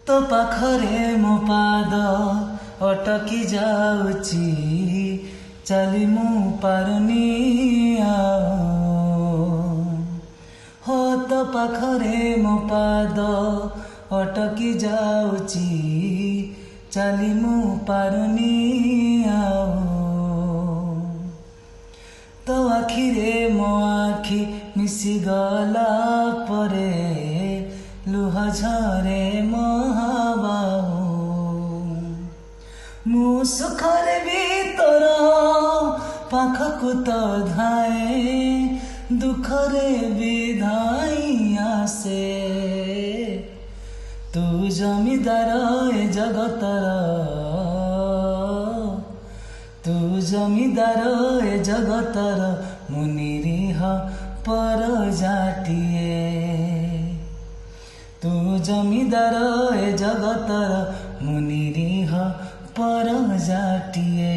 तो पाखरे मो पाद अटकी जाउची चली मु पारुनी हो तो पाखरे मो पाद अटकी जाउची चली मु पारुनी तो आखिरे मो आखि मिसी गला परे लुह झरे मो हाबाहु मु सुखरे भीतर पाखकु तो धाए दुखरे विधाई आसे तू जमीदार ए जगतर तू जमीदार ए जगतर मुनिरीह पर जाटिए तू जमीदार ए जगतर मुनिरीह पर जाटिए।